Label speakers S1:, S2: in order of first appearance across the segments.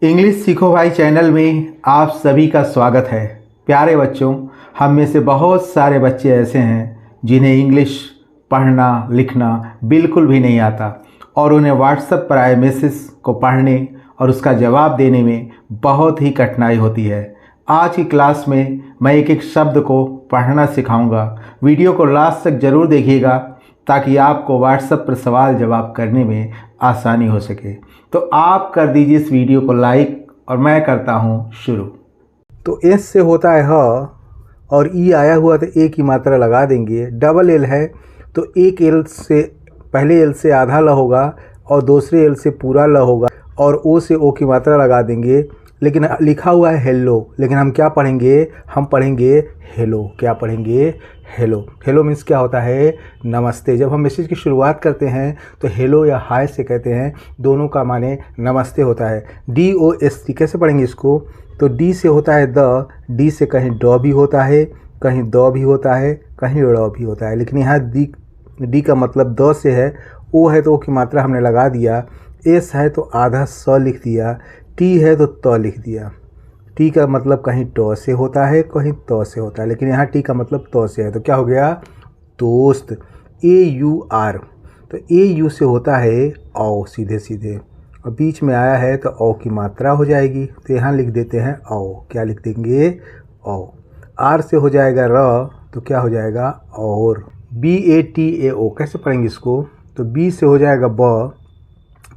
S1: English सीखो भाई channel में आप सभी का स्वागत है। प्यारे बच्चों, हम में से बहुत सारे बच्चे ऐसे हैं जिन्हें इंग्लिश पढ़ना लिखना बिल्कुल भी नहीं आता और उन्हें व्हाट्सएप पर आए मैसेज को पढ़ने और उसका जवाब देने में बहुत ही कठिनाई होती है। आज की क्लास में मैं एक एक शब्द को पढ़ना सिखाऊंगा। वीडियो को लास्ट तक ज़रूर देखिएगा ताकि आपको व्हाट्सएप पर सवाल जवाब करने में आसानी हो सके। तो आप कर दीजिए इस वीडियो को लाइक और मैं करता हूँ शुरू। तो एस से होता है ह और ई आया हुआ तो ए की मात्रा लगा देंगे। डबल एल है तो एक एल से पहले एल से आधा ल होगा और दूसरे एल से पूरा ल होगा और ओ से ओ की मात्रा लगा देंगे। लेकिन लिखा हुआ है हेलो, लेकिन हम क्या पढ़ेंगे? हम पढ़ेंगे हेलो। क्या पढ़ेंगे? हेलो। हेलो मीन्स क्या होता है? नमस्ते। जब हम मैसेज की शुरुआत करते हैं तो हेलो या हाय से कहते हैं, दोनों का माने नमस्ते होता है। DOST कैसे पढ़ेंगे इसको? तो डी से होता है द, डी से कहीं ड भी होता है, कहीं द भी होता है, कहीं ड़ भी होता है। लेकिन यहाँ डी का मतलब द से है, ओ है तो ओ की मात्रा हमने लगा दिया, एस है तो आधा स लिख दिया, टी है तो त लिख दिया। टी का मतलब कहीं ट से होता है, कहीं त से होता है, लेकिन यहाँ टी का मतलब त से है तो क्या हो गया? दोस्त। AUR तो AU से होता है औ, सीधे सीधे, और बीच में आया है तो औ की मात्रा हो जाएगी तो यहाँ लिख देते हैं औ। क्या लिख देंगे? औ। R से हो जाएगा र तो क्या हो जाएगा? और। BATAO कैसे पढ़ेंगे इसको? तो B से हो जाएगा ब,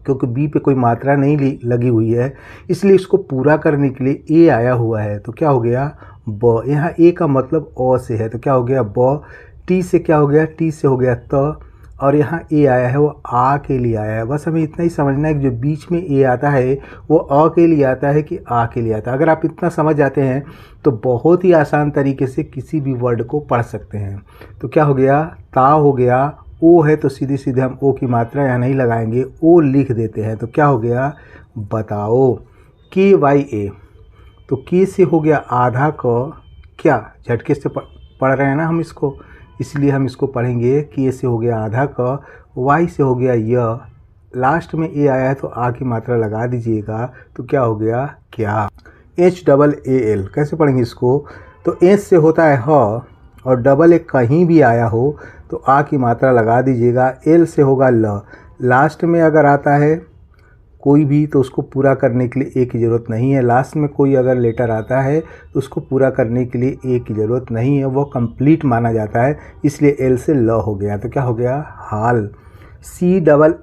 S1: क्योंकि बी पे कोई मात्रा नहीं लगी हुई है इसलिए इसको पूरा करने के लिए ए आया हुआ है तो क्या हो गया? ब। यहाँ ए का मतलब अ से है तो क्या हो गया? ब। टी से क्या हो गया? टी से हो गया त, और यहाँ ए आया है वो आ के लिए आया है। बस हमें इतना ही समझना है कि जो बीच में ए आता है वो अ के लिए आता है कि आ के लिए आता है। अगर आप इतना समझ जाते हैं तो बहुत ही आसान तरीके से किसी भी वर्ड को पढ़ सकते हैं। तो क्या हो गया? ता हो गया। ओ है तो सीधे सीधे हम ओ की मात्रा यहाँ नहीं लगाएंगे, ओ लिख देते हैं तो क्या हो गया? बताओ। KYA तो के से हो गया आधा क, क्या झटके से पढ़ रहे हैं ना हम इसको, इसलिए हम इसको पढ़ेंगे। के से हो गया आधा क, वाई से हो गया य, लास्ट में ए आया है तो आ की मात्रा लगा दीजिएगा तो क्या हो गया? क्या। HAAL कैसे पढ़ेंगे इसको? तो एस से होता है ह और डबल ए कहीं भी आया हो तो आ की मात्रा लगा दीजिएगा। एल से होगा ल, लास्ट में अगर आता है कोई भी तो उसको पूरा करने के लिए ए की ज़रूरत नहीं है। लास्ट में कोई अगर लेटर आता है तो उसको पूरा करने के लिए ए की ज़रूरत नहीं है, वो कंप्लीट माना जाता है, इसलिए एल से ल हो गया तो क्या हो गया? हाल। CHAAL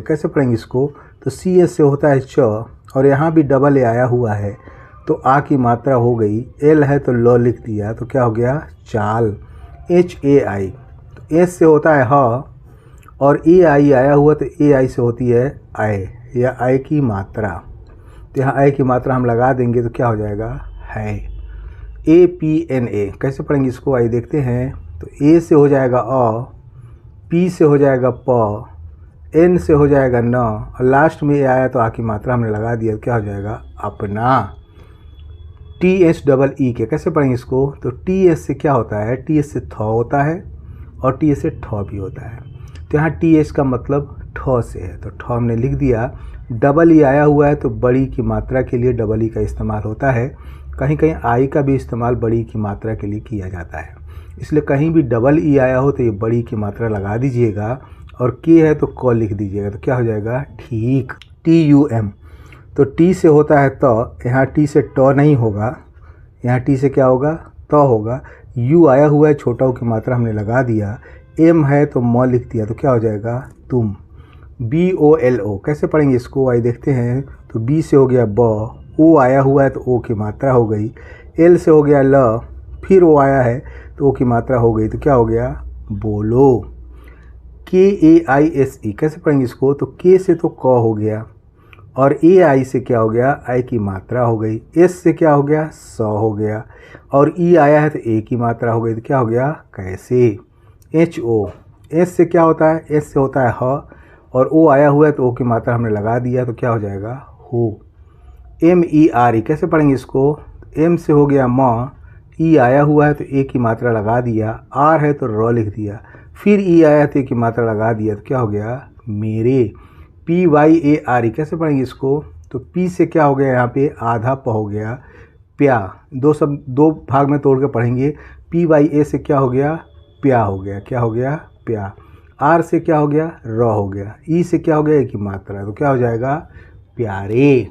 S1: कैसे पढ़ेंगे इसको? तो CS से होता है च और यहाँ भी डबल ए आया हुआ है तो आ की मात्रा हो गई, एल है तो ल लिख दिया तो क्या हो गया? चाल। HAI तो एस से होता है ह और AI आया हुआ तो AI से होती है आय या आय की मात्रा, तो यहाँ आय की मात्रा हम लगा देंगे तो क्या हो जाएगा? है। APNA कैसे पढ़ेंगे इसको? आइए देखते हैं। तो ए से हो जाएगा अ, पी से हो जाएगा प, एन से हो जाएगा न, और लास्ट में ए आया तो आ की मात्रा हमने लगा दिया तो क्या हो जाएगा? अपना। TSEE के कैसे पढ़ेंगे इसको? तो TS से क्या होता है? TS से थ होता है और TS से ठ भी होता है, तो यहाँ TS का मतलब ठ से है तो ठ हमने लिख दिया। डबल ई आया हुआ है तो बड़ी की मात्रा के लिए डबल ई का इस्तेमाल होता है, कहीं कहीं आई का भी इस्तेमाल बड़ी की मात्रा के लिए किया जाता है, इसलिए कहीं भी डबल ई आया हो तो ये बड़ी की मात्रा लगा दीजिएगा, और के है तो क लिख दीजिएगा तो क्या हो जाएगा? ठीक। TUM तो टी से होता है त, यहाँ टी से ट नहीं होगा, यहाँ टी से क्या होगा? त होगा। यू आया हुआ है, छोटा की मात्रा हमने लगा दिया, एम है तो म लिख दिया तो क्या हो जाएगा? तुम। BOLO कैसे पढ़ेंगे इसको? आइए देखते हैं। तो बी से हो गया ब, ओ आया हुआ है तो ओ की मात्रा हो गई, एल से हो गया ल, फिर ओ आया है तो ओ की मात्रा हो गई तो क्या हो गया? बोलो। KAISE कैसे पढ़ेंगे इसको? तो के से तो क हो गया और AI से क्या हो गया? आई की मात्रा हो गई, एस से क्या हो गया? स हो गया, और ई आया है तो ए की मात्रा हो गई तो क्या हो गया? कैसे। HO एस से क्या होता है? एस से होता है ह और ओ आया हुआ है तो ओ की मात्रा हमने लगा दिया तो क्या हो जाएगा? हो। MERE कैसे पढ़ेंगे इसको? एम से हो गया म, ई आया हुआ है तो ए की मात्रा लगा दिया, आर है तो र लिख दिया, फिर ई आया तो ए की मात्रा लगा दिया तो क्या हो गया? मेरे। PYARE कैसे पढ़ेंगे इसको? तो पी से क्या हो गया यहाँ पे आधा प हो गया प्या, दो भाग में तोड़ के पढ़ेंगे। पी बाई ए से क्या हो गया प्या हो गया, क्या हो गया प्या। आर से क्या हो गया र हो गया। ई से क्या हो गया एक ही मात्रा, तो क्या हो जाएगा प्यारे।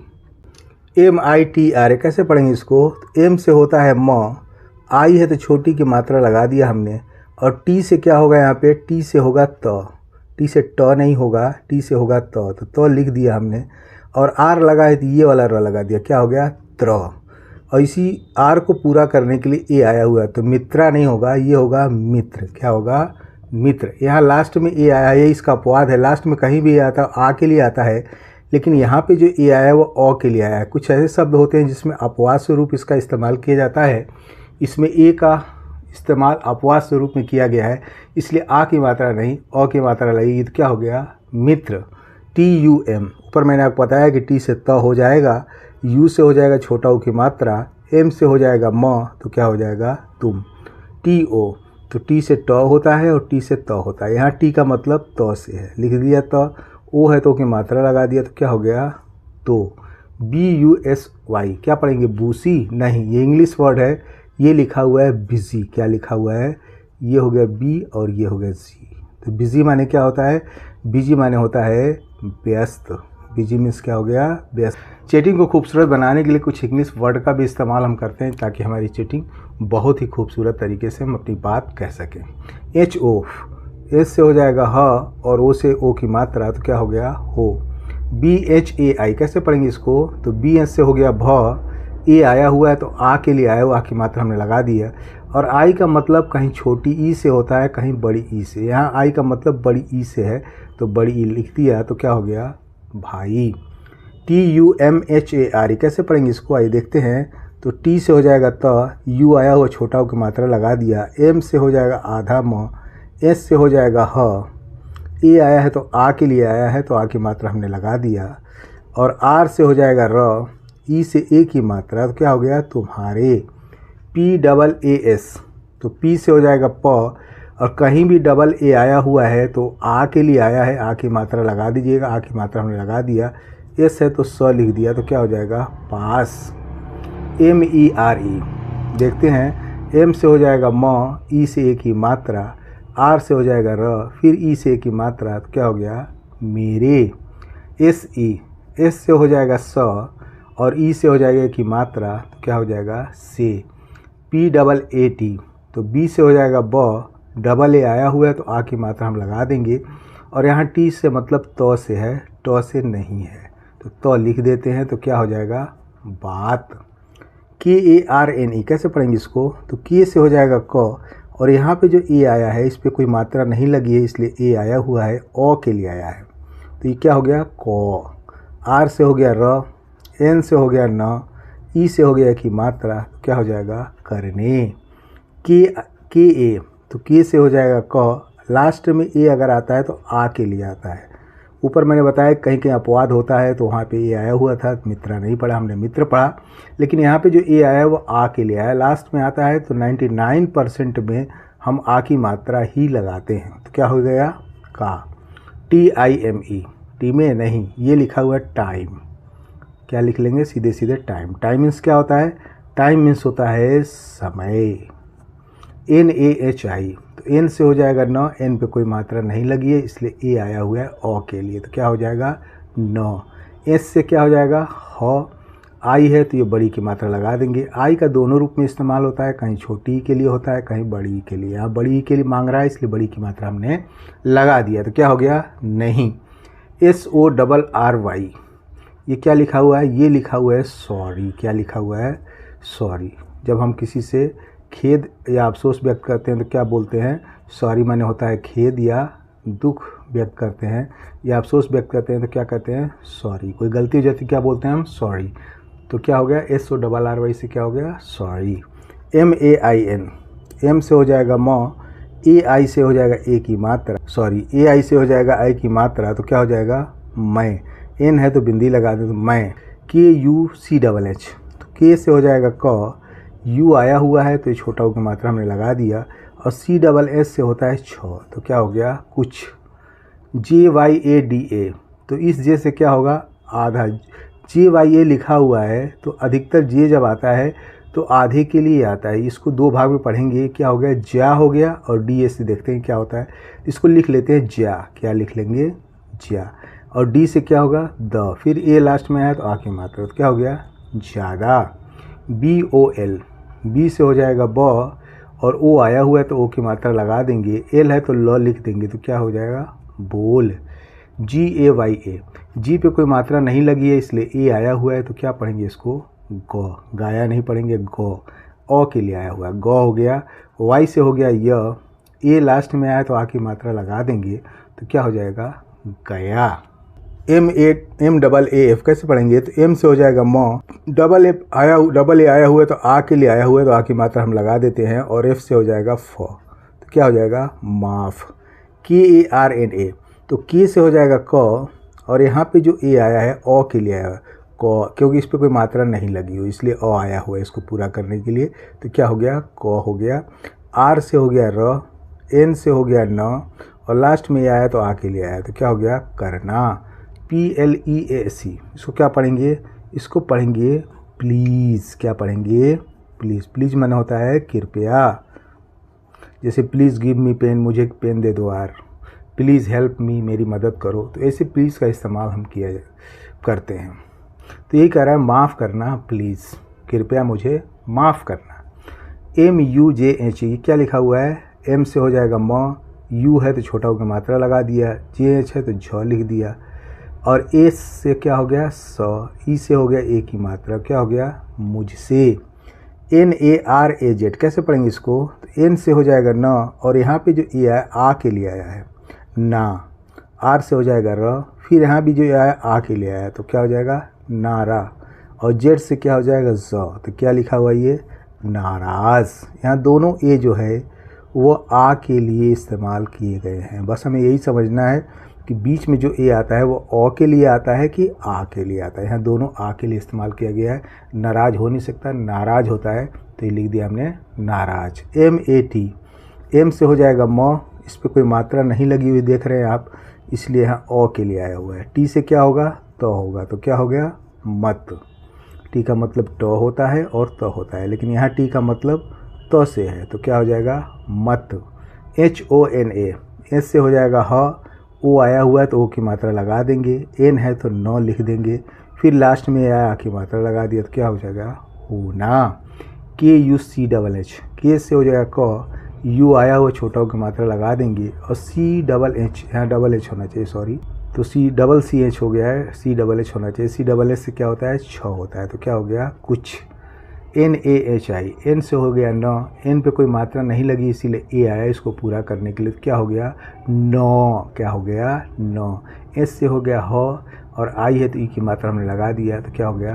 S1: MITRA कैसे पढ़ेंगे इसको, एम से होता है म, आई है तो छोटी की मात्रा लगा दिया हमने, और टी से क्या होगा यहाँ पे, टी से होगा त, टी से ट नहीं होगा, टी से होगा त, तो त लिख दिया हमने। और आर लगा है तो ये वाला र लगा दिया, क्या हो गया त्र। और इसी आर को पूरा करने के लिए ए आया हुआ है, तो मित्रा नहीं होगा, ये होगा मित्र, क्या होगा मित्र। यहाँ लास्ट में ए आया है, इसका अपवाद है, लास्ट में कहीं भी आता आ के लिए आता है, लेकिन यहाँ पे जो ए आया है वो अ के लिए आया है। कुछ ऐसे शब्द होते हैं जिसमें अपवाद स्वरूप इसका इस्तेमाल किया जाता है, इसमें ए का इस्तेमाल अपवाद स्वरूप में किया गया है, इसलिए आ की मात्रा नहीं अ की मात्रा लगेगी, तो क्या हो गया मित्र। TUM, ऊपर मैंने आपको बताया कि टी से त हो जाएगा, यू से हो जाएगा छोटा ऊ की मात्रा, एम से हो जाएगा म, तो क्या हो जाएगा तुम। TO, तो टी से ट होता है और टी से त होता है, यहाँ टी का मतलब त से है, लिख दिया त। ओ है तो की मात्रा लगा दिया, तो क्या हो गया तो। BUSY क्या पढ़ेंगे बूसी नहीं, ये इंग्लिश वर्ड है, ये लिखा हुआ है बिजी, क्या लिखा हुआ है, ये हो गया बी और ये हो गया जी। तो बिजी माने क्या होता है, बिजी माने होता है व्यस्त, बिजी मीन्स क्या हो गया व्यस्त। चैटिंग को खूबसूरत बनाने के लिए कुछ इंग्लिश वर्ड का भी इस्तेमाल हम करते हैं, ताकि हमारी चैटिंग बहुत ही खूबसूरत तरीके से हम अपनी बात कह सकें। HO, एस से हो जाएगा ह और ओ से ओ की मात्रा, तो क्या हो गया हो। BHAI कैसे पढ़ेंगे इसको, तो बी एस से हो गया भ, ए आया हुआ है तो आ के लिए आया हुआ, आ की मात्रा हमने लगा दिया। और आई का मतलब कहीं छोटी ई से होता है, कहीं बड़ी ई से, यहाँ आई का मतलब बड़ी ई से है, तो बड़ी ई लिख दिया, तो क्या हो गया भाई। TUMHARE कैसे पढ़ेंगे इसको, आइए देखते हैं। तो टी से हो जाएगा त, यू आया हुआ छोटा ऊ की मात्रा लगा दिया, एम से हो जाएगा आधा म, एस से हो जाएगा ह, ए आया है तो आ के लिए आया है, तो आ की मात्रा हमने लगा दिया। और आर से हो जाएगा र, ई से ए की मात्रा, तो क्या हो गया तुम्हारे। PAAS, तो पी से हो जाएगा प, और कहीं भी डबल ए आया हुआ है तो आ के लिए आया है, आ की मात्रा लगा दीजिएगा, आ की मात्रा हमने लगा दिया। एस है तो स लिख दिया, तो क्या हो जाएगा पास। MERE देखते हैं, एम से हो जाएगा म, ई से ए की मात्रा, आर से हो जाएगा र, फिर ई से ए की मात्रा, तो क्या हो गया मेरे। SE, एस से हो जाएगा स और ई से हो जाएगा ए की मात्रा, तो क्या हो जाएगा से। PAAT, तो बी से हो जाएगा ब, डबल ए आया हुआ है तो आ की मात्रा हम लगा देंगे, और यहाँ टी से मतलब त से है, ट से नहीं है, तो त लिख देते हैं, तो क्या हो जाएगा बात। KARNE कैसे पढ़ेंगे इसको, तो के से हो जाएगा क, और यहाँ पे जो ए आया है इस पर कोई मात्रा नहीं लगी है, इसलिए ए आया हुआ है, ओ के लिए आया है, तो ये क्या हो गया को। आर से हो गया र, एन से हो गया न, ई से हो गया की मात्रा, तो क्या हो जाएगा करने। KA, तो के से हो जाएगा क, लास्ट में ए अगर आता है तो आ के लिए आता है। ऊपर मैंने बताया कहीं कहीं अपवाद होता है, तो वहाँ पे ए आया हुआ था, मित्रा नहीं पढ़ा, हमने मित्र पढ़ा, लेकिन यहाँ पे जो ए आया है वो आ के लिए आया, लास्ट में आता है, तो 99% में हम आ की मात्रा ही लगाते हैं, तो क्या हो गया का। TIME, टी में नहीं, ये लिखा हुआ है टाइम, क्या लिख लेंगे सीधे सीधे टाइम। टाइम मीन्स क्या होता है, टाइम मीन्स होता है समय। NAHI, तो एन से हो जाएगा न, एन पे कोई मात्रा नहीं लगी है, इसलिए ए आया हुआ है ओ के लिए, तो क्या हो जाएगा न। एस से क्या हो जाएगा ह, आई है तो ये बड़ी की मात्रा लगा देंगे। आई का दोनों रूप में इस्तेमाल होता है, कहीं छोटी के लिए होता है, कहीं बड़ी के लिए। यहाँ बड़ी के लिए मांग रहा है, इसलिए बड़ी की मात्रा हमने लगा दिया, तो क्या हो गया नहीं। SORRY, ये क्या लिखा हुआ है, ये लिखा हुआ है सॉरी, क्या लिखा हुआ है सॉरी। जब हम किसी से खेद या अफसोस व्यक्त करते हैं तो क्या बोलते हैं, सॉरी माने होता है खेद या दुख व्यक्त करते हैं, या अफसोस व्यक्त करते हैं तो क्या कहते हैं सॉरी। कोई गलती हो जाती क्या बोलते हैं हम सॉरी, तो क्या हो गया SORRY से क्या हो गया सॉरी। MAIN, एम से हो जाएगा म, AI से हो जाएगा ए की मात्रा, सॉरी AI से हो जाएगा आई की मात्रा, तो क्या हो जाएगा मैं। एन है तो बिंदी लगा दे, तो मैं। KUCHH, तो के से हो जाएगा क, यू आया हुआ है तो ये छोटा ऊ की मात्रा हमने लगा दिया, और CSS से होता है छ, तो क्या हो गया कुछ। JYADA, तो इस जे से क्या होगा आधा, JYA लिखा हुआ है तो अधिकतर जे जब आता है तो आधे के लिए आता है। इसको दो भाग में पढ़ेंगे। क्या हो गया, जा हो गया, और डी से देखते हैं क्या होता है। इसको लिख लेते हैं जा, क्या लिख लेंगे, जा, और डी से क्या होगा, द, फिर ए लास्ट में आया तो आ की मात्रा, तो क्या हो गया, ज़्यादा। BOL, बी से हो जाएगा ब, और ओ आया हुआ है तो ओ की मात्रा लगा देंगे, एल है तो ल लिख देंगे, तो क्या हो जाएगा, बोल। GAYA, जी पे कोई मात्रा नहीं लगी है इसलिए ए आया हुआ है तो क्या पढ़ेंगे इसको, गौ, गाया नहीं पढ़ेंगे, गौ, ओ के लिए आया हुआ है, गौ हो गया। वाई से हो गया य, ए लास्ट में आया तो आ की मात्रा लगा देंगे तो क्या हो जाएगा, गया। MAAF कैसे पढ़ेंगे, तो एम से हो जाएगा म, डबल ए आया हुआ है तो आ के लिए आया हुआ है तो आ की मात्रा हम लगा देते हैं, और एफ से हो जाएगा फ, तो क्या हो जाएगा, माफ। KARNA, तो के से हो जाएगा क, और यहाँ पे जो ए आया है ओ के लिए आया है, क, क्योंकि इस पर कोई मात्रा नहीं लगी हुई इसलिए ओ आया हुआ है इसको पूरा करने के लिए, तो क्या हो गया, क हो गया। आर से हो गया र, एन से हो गया न, और लास्ट में आया तो आ के लिए आया तो क्या हो गया, करना। PLEAC, इसको क्या पढ़ेंगे, इसको पढ़ेंगे प्लीज़, क्या पढ़ेंगे, प्लीज़। प्लीज़ माना होता है कृपया, जैसे प्लीज़ गिव मी पेन, मुझे पेन दे दो यार, प्लीज़ हेल्प मी, मेरी मदद करो, तो ऐसे प्लीज़ का इस्तेमाल हम करते हैं। तो यही कह रहा है माफ़ करना, प्लीज़, कृपया मुझे माफ़ करना। MUJH, क्या लिखा हुआ है, एम से हो जाएगा म, यू है तो छोटा होकर मात्रा लगा दिया, JH है तो झ लिख दिया, और एस से क्या हो गया, स, ई से हो गया ए की मात्रा, क्या हो गया, मुझसे। NARAZ, कैसे पढ़ेंगे इसको, तो एन से हो जाएगा न, और यहाँ पे जो ए है आ के लिए आया है, ना। आर से हो जाएगा र, फिर यहाँ भी जो आया आ के लिए आया तो क्या हो जाएगा, नारा, और जेड से क्या हो जाएगा, ज, तो क्या लिखा हुआ ये, नाराज़। यहाँ दोनों ए जो है वो आ के लिए इस्तेमाल किए गए हैं, बस हमें यही समझना है कि बीच में जो ए आता है वो ओ के लिए आता है कि आ के लिए आता है। यहाँ दोनों आ के लिए इस्तेमाल किया गया है, नाराज़ हो नहीं सकता, नाराज़ होता है, तो ये लिख दिया हमने नाराज़। MAT, एम से हो जाएगा म, इस पर कोई मात्रा नहीं लगी हुई देख रहे हैं आप, इसलिए यहाँ ओ के लिए आया हुआ है। टी से क्या होगा, तो होगा, तो क्या हो गया, मत। टी का मतलब ट होता है और त होता है, लेकिन यहाँ टी का मतलब त से है तो क्या हो जाएगा, मत। HONA, एस से हो जाएगा ह, ओ आया हुआ है तो ओ की मात्रा लगा देंगे, एन है तो न लिख देंगे, फिर लास्ट में आया की मात्रा लगा दिया तो क्या हो जाएगा, होना। KUCHH, के से हो जाएगा क, यू आया हुआ छोटा हो की मात्रा लगा देंगे, और CHH, यहाँ डबल एच होना चाहिए, सॉरी, तो CCH हो गया है, CHH होना चाहिए, CHH से क्या होता है, छ होता है, तो क्या हो गया, कुछ। NAHI, एन से हो गया न, एन पे कोई मात्रा नहीं लगी इसीलिए ए आया इसको पूरा करने के लिए, तो क्या हो गया, नौ, क्या हो गया, नौ। एस से हो गया ह, और आई है तो ई की मात्रा हमने लगा दिया तो क्या हो गया,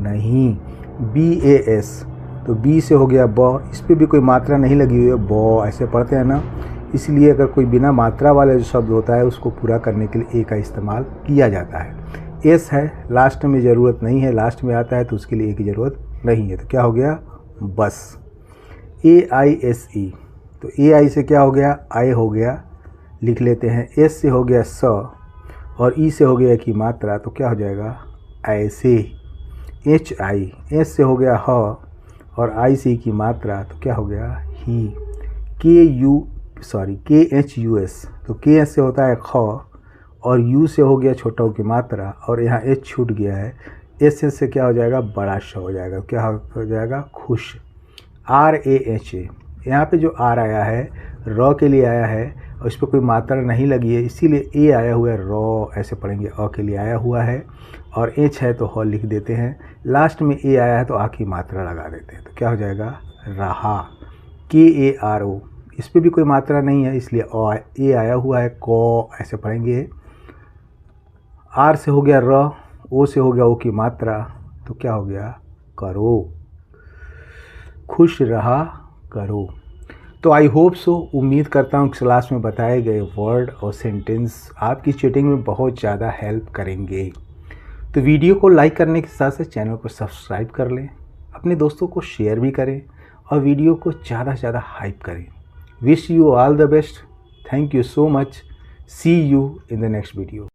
S1: नहीं। BAS, तो बी से हो गया ब, इस पर भी कोई मात्रा नहीं लगी हुई है, ब ऐसे पढ़ते हैं ना, इसलिए अगर कोई बिना मात्रा वाला जो शब्द होता है उसको पूरा करने के लिए ए का इस्तेमाल किया जाता है। एस है, लास्ट में ज़रूरत नहीं है, लास्ट में आता है तो उसके लिए ए की ज़रूरत नहीं है, तो क्या हो गया, बस। AISE, तो AI से क्या हो गया, आई हो गया, लिख लेते हैं। एस से हो गया स, और ई से हो गया की मात्रा तो क्या हो जाएगा, ऐसे। HI, एस से हो गया ह, और आई से की मात्रा तो क्या हो गया, ही। KHUS, तो के से होता है ख, और यू से हो गया छोटा की मात्रा, और यहाँ एच छूट गया है, एस से क्या हो जाएगा, बड़ा श हो जाएगा, क्या हो जाएगा, खुश। RAHA, यहाँ पे जो आर आया है र के लिए आया है और इस पर कोई मात्रा नहीं लगी है इसीलिए ए आया हुआ है, रॉ ऐसे पढ़ेंगे, अ के लिए आया हुआ है, और एच है तो ह लिख देते हैं, लास्ट में ए आया है तो आ की मात्रा लगा देते हैं, तो क्या हो जाएगा, रहा। KARO, इस पर भी कोई मात्रा नहीं है इसलिए ए आया हुआ है, को ऐसे पढ़ेंगे। आर से हो गया र, ओ से हो गया ओ की मात्रा तो क्या हो गया, करो, खुश रहा करो। तो आई होप सो, उम्मीद करता हूँ क्लास में बताए गए वर्ड और सेंटेंस आपकी चीटिंग में बहुत ज़्यादा हेल्प करेंगे। तो वीडियो को लाइक करने के साथ साथ चैनल को सब्सक्राइब कर लें, अपने दोस्तों को शेयर भी करें और वीडियो को ज़्यादा से ज़्यादा हाइप करें। Wish you all the best, thank you so much, see you in the next video.